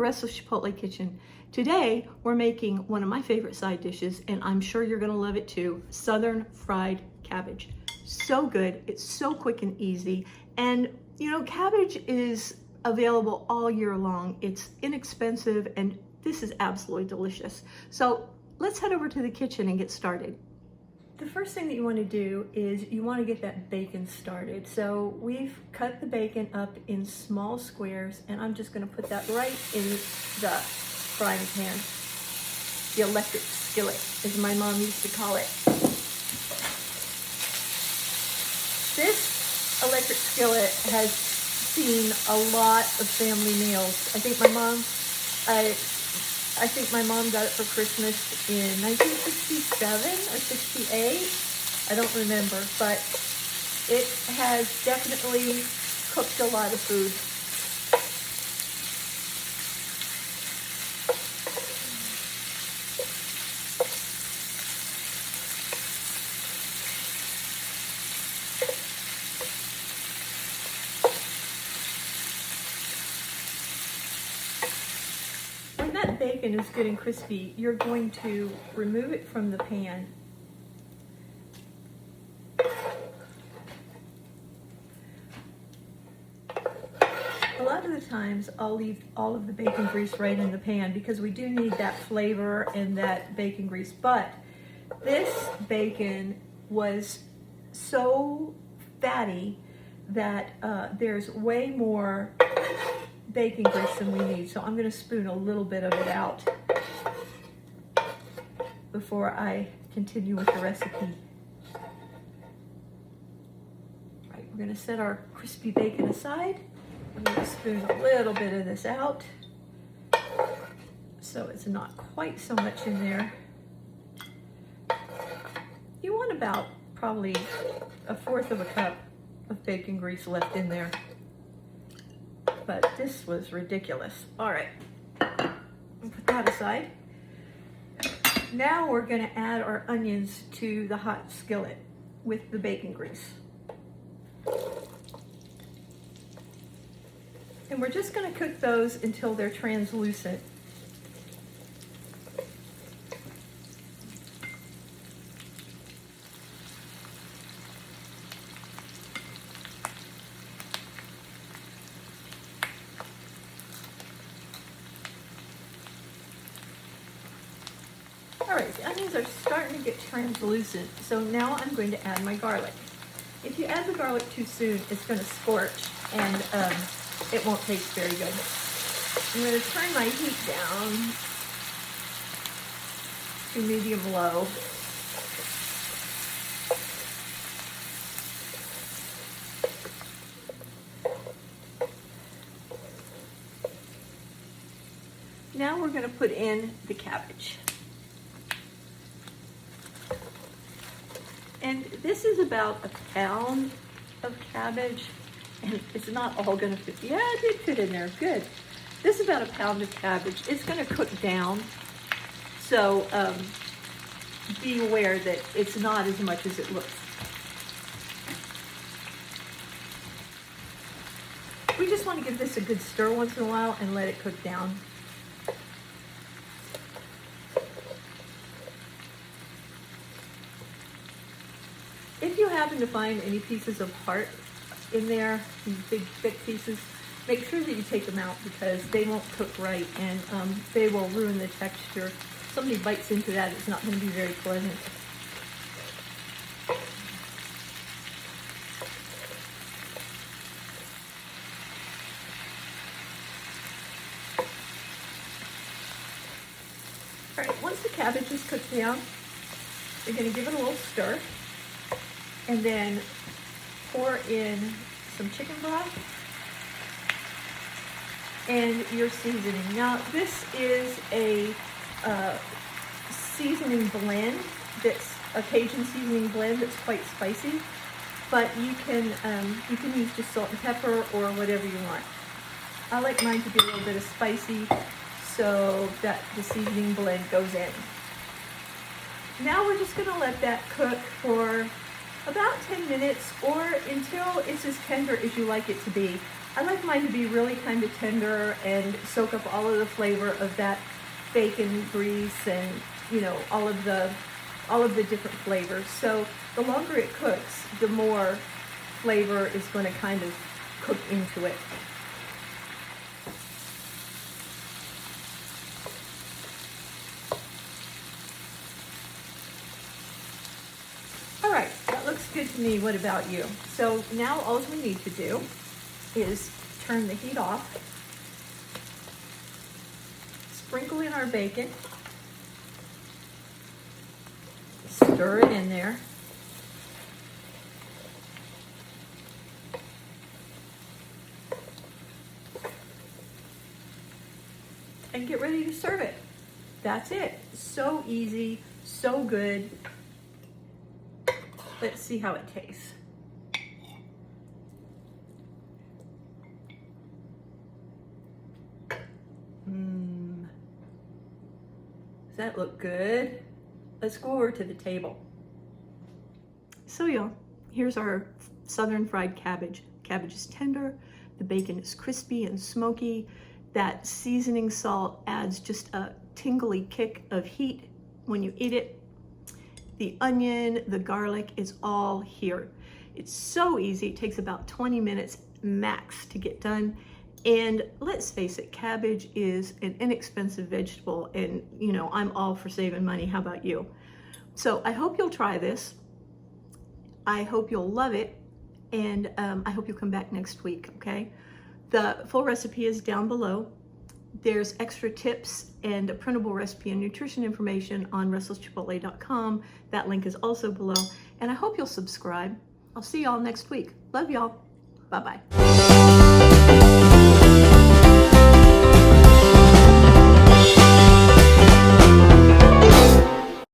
Restless Chipotle kitchen. Today, we're making one of my favorite side dishes, and I'm sure you're gonna love it too, Southern fried cabbage. So good, it's so quick and easy. And you know, cabbage is available all year long. It's inexpensive, and this is absolutely delicious. So let's head over to the kitchen and get started. The first thing that you want to do is you want to get that bacon started. So we've cut the bacon up in small squares, and I'm just going to put that right in the frying pan. The electric skillet, as my mom used to call it. This electric skillet has seen a lot of family meals. I think my mom got it for Christmas in 1967 or 68. I don't remember, but it has definitely cooked a lot of food. When that bacon is good and crispy, you're going to remove it from the pan. A lot of the times I'll leave all of the bacon grease right in the pan because we do need that flavor and that bacon grease. But this bacon was so fatty that there's way more bacon grease than we need. So I'm going to spoon a little bit of it out before I continue with the recipe. All right, we're going to set our crispy bacon aside. I'm going to spoon a little bit of this out so it's not quite so much in there. You want about probably 1/4 of a cup of bacon grease left in there. But this was ridiculous. All right, I'll put that aside. Now we're going to add our onions to the hot skillet with the bacon grease. And we're just going to cook those until they're translucent. All right, the onions are starting to get translucent, so now I'm going to add my garlic. If you add the garlic too soon, it's going to scorch and it won't taste very good. I'm going to turn my heat down to medium-low. Now we're going to put in the cabbage. And this is about 1 pound of cabbage, and it's not all gonna fit. Yeah, it did fit in there, good. This is about 1 pound of cabbage. It's gonna cook down, so be aware that it's not as much as it looks. We just wanna give this a good stir once in a while and let it cook down. If you happen to find any pieces of heart in there, these big thick pieces, make sure that you take them out because they won't cook right and they will ruin the texture. If somebody bites into that, it's not going to be very pleasant. All right, once the cabbage is cooked down, you're going to give it a little stir. And then pour in some chicken broth and your seasoning. Now, this is a seasoning blend that's a Cajun seasoning blend that's quite spicy, but you can use just salt and pepper or whatever you want. I like mine to be a little bit of spicy so that the seasoning blend goes in. Now we're just going to let that cook for about 10 minutes or until it's as tender as you like it to be. I like mine to be really kind of tender and soak up all of the flavor of that bacon grease and, you know, all of the different flavors. So the longer it cooks, the more flavor is going to kind of cook into it. All right, that looks good to me. What about you? So now all we need to do is turn the heat off, sprinkle in our bacon, stir it in there, and get ready to serve it. That's it. So easy, so good. Let's see how it tastes. Does that look good? Let's go over to the table. So y'all, here's our southern fried cabbage. Cabbage is tender, the bacon is crispy and smoky. That seasoning salt adds just a tingly kick of heat when you eat it. The onion, the garlic is all here. It's so easy, it takes about 20 minutes max to get done. And let's face it, cabbage is an inexpensive vegetable, and you know, I'm all for saving money. How about you? So I hope you'll try this. I hope you'll love it, and I hope you'll come back next week, okay? The full recipe is down below. There's extra tips and a printable recipe and nutrition information on restlesschipotle.com. That link is also below, and I hope you'll subscribe. I'll see y'all next week. Love y'all. Bye-bye.